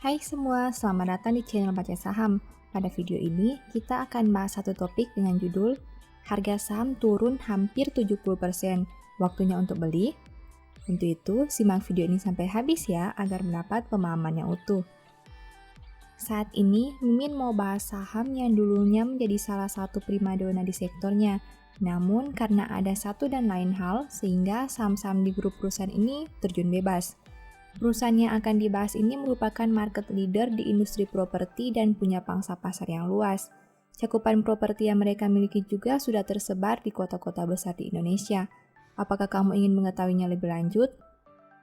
Hai semua, selamat datang di channel Baca Saham. Pada video ini, kita akan bahas satu topik dengan judul Harga saham turun hampir 70%. Waktunya untuk beli? Untuk itu, simak video ini sampai habis ya, agar mendapat pemahaman yang utuh. Saat ini, Mimin mau bahas saham yang dulunya menjadi salah satu primadona di sektornya. Namun, karena ada satu dan lain hal, sehingga saham-saham di grup perusahaan ini terjun bebas. Perusahaan yang akan dibahas ini merupakan market leader di industri properti dan punya pangsa pasar yang luas. Cakupan properti yang mereka miliki juga sudah tersebar di kota-kota besar di Indonesia. Apakah kamu ingin mengetahuinya lebih lanjut?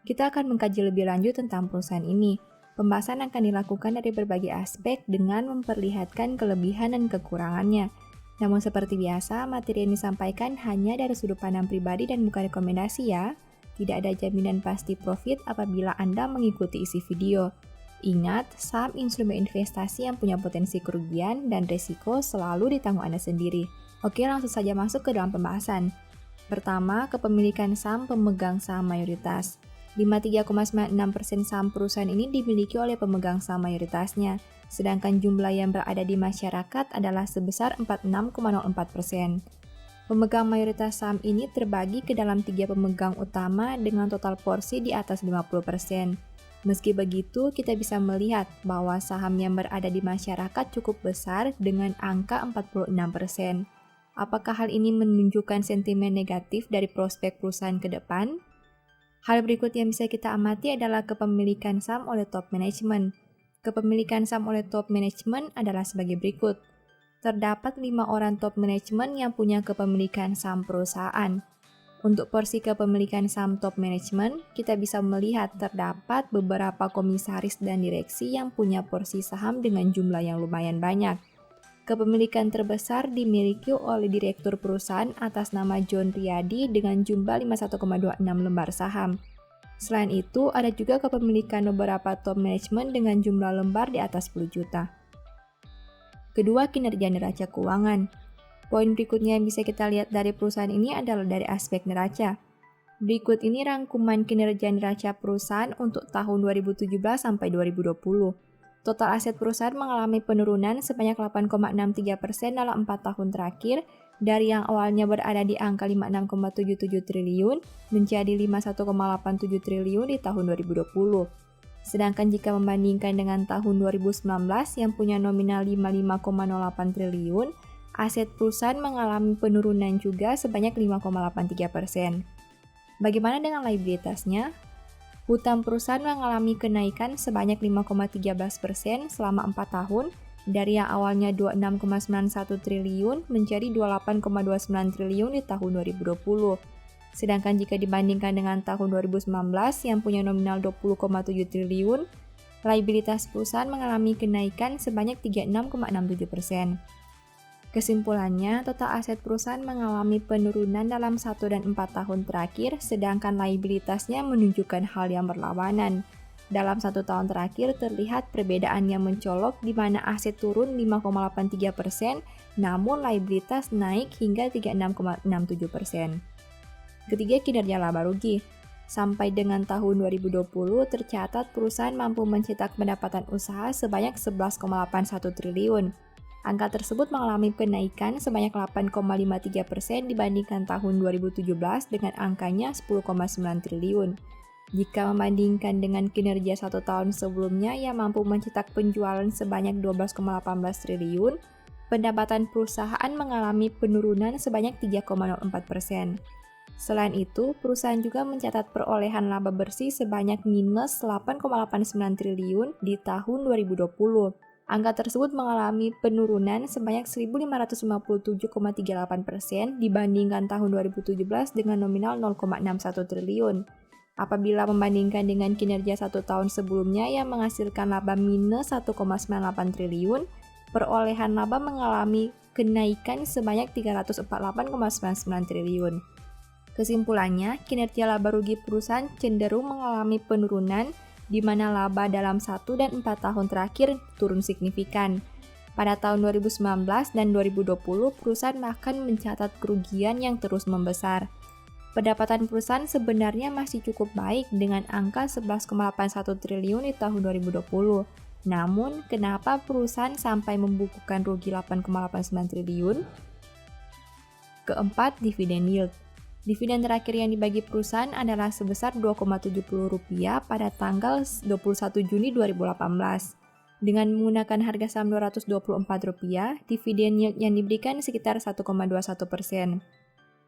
Kita akan mengkaji lebih lanjut tentang perusahaan ini. Pembahasan akan dilakukan dari berbagai aspek dengan memperlihatkan kelebihan dan kekurangannya. Namun seperti biasa, materi yang disampaikan hanya dari sudut pandang pribadi dan bukan rekomendasi ya. Tidak ada jaminan pasti profit apabila Anda mengikuti isi video. Ingat, saham instrumen investasi yang punya potensi kerugian dan risiko selalu ditanggung Anda sendiri. Oke, langsung saja masuk ke dalam pembahasan. Pertama, kepemilikan saham pemegang saham mayoritas. 53,96% saham perusahaan ini dimiliki oleh pemegang saham mayoritasnya, sedangkan jumlah yang berada di masyarakat adalah sebesar 46,04%. Pemegang mayoritas saham ini terbagi ke dalam 3 pemegang utama dengan total porsi di atas 50%. Meski begitu, kita bisa melihat bahwa saham yang berada di masyarakat cukup besar dengan angka 46%. Apakah hal ini menunjukkan sentimen negatif dari prospek perusahaan ke depan? Hal berikut yang bisa kita amati adalah kepemilikan saham oleh top management. Kepemilikan saham oleh top management adalah sebagai berikut. Terdapat 5 orang top manajemen yang punya kepemilikan saham perusahaan. Untuk porsi kepemilikan saham top manajemen, kita bisa melihat terdapat beberapa komisaris dan direksi yang punya porsi saham dengan jumlah yang lumayan banyak. Kepemilikan terbesar dimiliki oleh direktur perusahaan atas nama John Riyadi dengan jumlah 51,26 lembar saham. Selain itu, ada juga kepemilikan beberapa top manajemen dengan jumlah lembar di atas 10 juta. Kedua, kinerja neraca keuangan. Poin berikutnya yang bisa kita lihat dari perusahaan ini adalah dari aspek neraca. Berikut ini rangkuman kinerja neraca perusahaan untuk tahun 2017 sampai 2020. Total aset perusahaan mengalami penurunan sebanyak 8,63% dalam 4 tahun terakhir, dari yang awalnya berada di angka 56,77 triliun menjadi 51,87 triliun di tahun 2020. Sedangkan jika membandingkan dengan tahun 2019 yang punya nominal 55,08 triliun, aset perusahaan mengalami penurunan juga sebanyak 5,83%. Bagaimana dengan liabilitasnya? Hutang perusahaan mengalami kenaikan sebanyak 5,13% selama 4 tahun, dari yang awalnya 26,91 triliun menjadi 28,29 triliun di tahun 2020. Sedangkan jika dibandingkan dengan tahun 2019 yang punya nominal 20,7 triliun, liabilitas perusahaan mengalami kenaikan sebanyak 36,67%. Kesimpulannya, total aset perusahaan mengalami penurunan dalam 1 dan 4 tahun terakhir, sedangkan liabilitasnya menunjukkan hal yang berlawanan. Dalam 1 tahun terakhir terlihat perbedaan yang mencolok di mana aset turun 5,83%, namun liabilitas naik hingga 36,67%. Ketiga, kinerja laba rugi. Sampai dengan tahun 2020, tercatat perusahaan mampu mencetak pendapatan usaha sebanyak 11,81 triliun. Angka tersebut mengalami kenaikan sebanyak 8,53% dibandingkan tahun 2017 dengan angkanya 10,9 triliun. Jika membandingkan dengan kinerja 1 tahun sebelumnya yang mampu mencetak penjualan sebanyak 12,18 triliun, pendapatan perusahaan mengalami penurunan sebanyak 3,04%. Selain itu, perusahaan juga mencatat perolehan laba bersih sebanyak minus 8,89 triliun di tahun 2020. Angka tersebut mengalami penurunan sebanyak 1.557,38% dibandingkan tahun 2017 dengan nominal 0,61 triliun. Apabila membandingkan dengan kinerja 1 tahun sebelumnya yang menghasilkan laba minus 1,98 triliun, perolehan laba mengalami kenaikan sebanyak 348,99 triliun. Kesimpulannya, kinerja laba rugi perusahaan cenderung mengalami penurunan di mana laba dalam 1 dan 4 tahun terakhir turun signifikan. Pada tahun 2019 dan 2020, perusahaan bahkan mencatat kerugian yang terus membesar. Pendapatan perusahaan sebenarnya masih cukup baik dengan angka 11,81 triliun di tahun 2020. Namun, kenapa perusahaan sampai membukukan rugi 8,89 triliun? Keempat, dividen yield. Dividen terakhir yang dibagi perusahaan adalah sebesar Rp2,70 pada tanggal 21 Juni 2018. Dengan menggunakan harga saham Rp224, dividen yield yang diberikan sekitar 1,21%.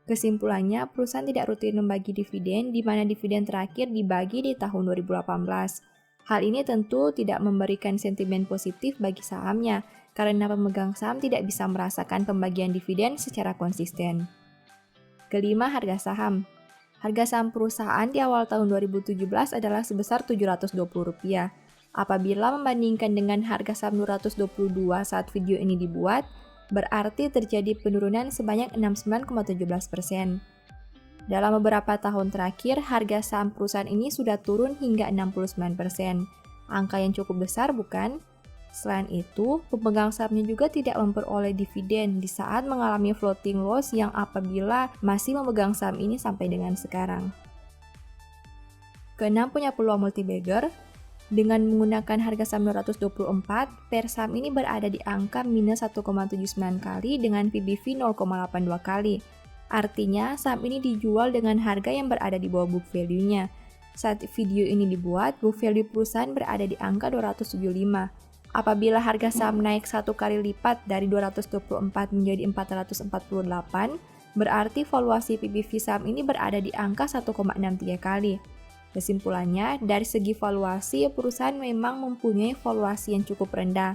Kesimpulannya, perusahaan tidak rutin membagi dividen, di mana dividen terakhir dibagi di tahun 2018. Hal ini tentu tidak memberikan sentimen positif bagi sahamnya, karena pemegang saham tidak bisa merasakan pembagian dividen secara konsisten. Kelima, harga saham. Harga saham perusahaan di awal tahun 2017 adalah sebesar Rp720. Apabila membandingkan dengan harga saham 222 saat video ini dibuat, berarti terjadi penurunan sebanyak 69,17%. Dalam beberapa tahun terakhir, harga saham perusahaan ini sudah turun hingga 69%. Angka yang cukup besar, bukan? Selain itu, pemegang sahamnya juga tidak memperoleh dividen di saat mengalami floating loss yang apabila masih memegang saham ini sampai dengan sekarang. Keenam, punya peluang multi-bagger. Dengan menggunakan harga saham 224, per saham ini berada di angka minus 1,79 kali dengan PBV 0,82 kali. Artinya, saham ini dijual dengan harga yang berada di bawah book value-nya. Saat video ini dibuat, book value perusahaan berada di angka 275. Apabila harga saham naik 1 kali lipat dari 224 menjadi 448, berarti valuasi PBV saham ini berada di angka 1,63 kali. Kesimpulannya, dari segi valuasi, perusahaan memang mempunyai valuasi yang cukup rendah.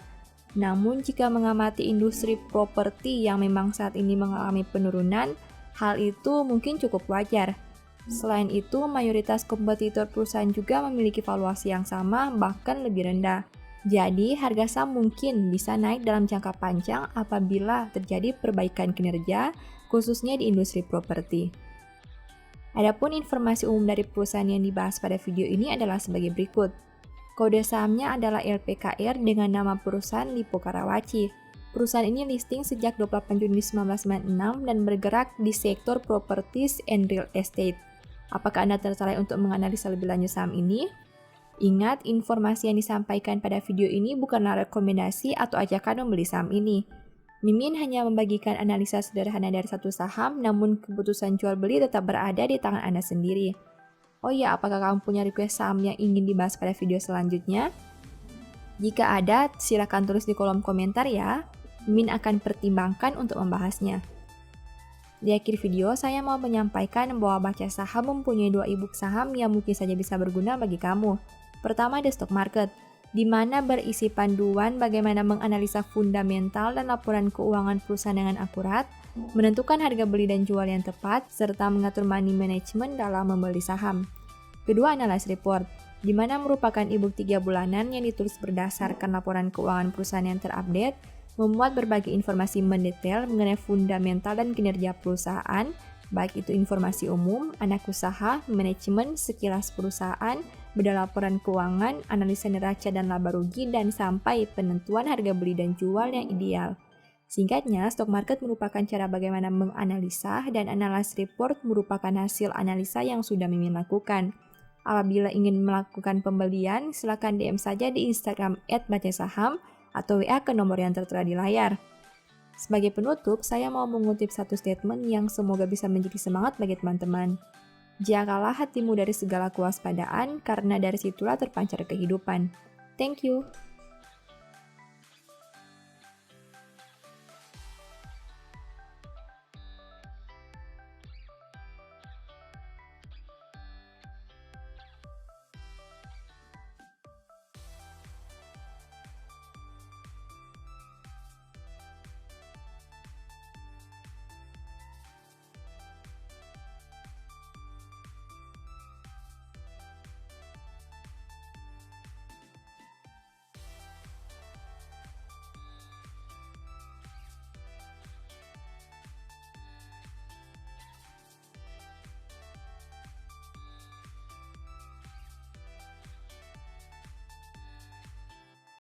Namun, jika mengamati industri properti yang memang saat ini mengalami penurunan, hal itu mungkin cukup wajar. Selain itu, mayoritas kompetitor perusahaan juga memiliki valuasi yang sama, bahkan lebih rendah. Jadi, harga saham mungkin bisa naik dalam jangka panjang apabila terjadi perbaikan kinerja, khususnya di industri properti. Adapun informasi umum dari perusahaan yang dibahas pada video ini adalah sebagai berikut. Kode sahamnya adalah LPKR dengan nama perusahaan Lippo Karawaci. Perusahaan ini listing sejak 28 Juni 1996 dan bergerak di sektor properties and real estate. Apakah Anda tertarik untuk menganalisa lebih lanjut saham ini? Ingat, informasi yang disampaikan pada video ini bukanlah rekomendasi atau ajakan membeli saham ini. Mimin hanya membagikan analisa sederhana dari satu saham, namun keputusan jual beli tetap berada di tangan Anda sendiri. Oh iya, apakah kamu punya request saham yang ingin dibahas pada video selanjutnya? Jika ada, silakan tulis di kolom komentar ya. Mimin akan pertimbangkan untuk membahasnya. Di akhir video, saya mau menyampaikan bahwa Baca Saham mempunyai 2 ebook saham yang mungkin saja bisa berguna bagi kamu. Pertama, The Stock Market, di mana berisi panduan bagaimana menganalisa fundamental dan laporan keuangan perusahaan dengan akurat, menentukan harga beli dan jual yang tepat, serta mengatur money management dalam membeli saham. Kedua, Analyst Report, di mana merupakan ebook 3 bulanan yang ditulis berdasarkan laporan keuangan perusahaan yang terupdate, memuat berbagai informasi mendetail mengenai fundamental dan kinerja perusahaan, baik itu informasi umum, anak usaha, manajemen, sekilas perusahaan, beda laporan keuangan, analisa neraca dan laba rugi, dan sampai penentuan harga beli dan jual yang ideal. Singkatnya, stock market merupakan cara bagaimana menganalisa dan analyst report merupakan hasil analisa yang sudah Mimin lakukan. Apabila ingin melakukan pembelian, silakan DM saja di Instagram @bacasaham atau WA ke nomor yang tertera di layar. Sebagai penutup, saya mau mengutip satu statement yang semoga bisa menjadi semangat bagi teman-teman. Jagalah hatimu dari segala kewaspadaan, karena dari situlah terpancar kehidupan. Thank you.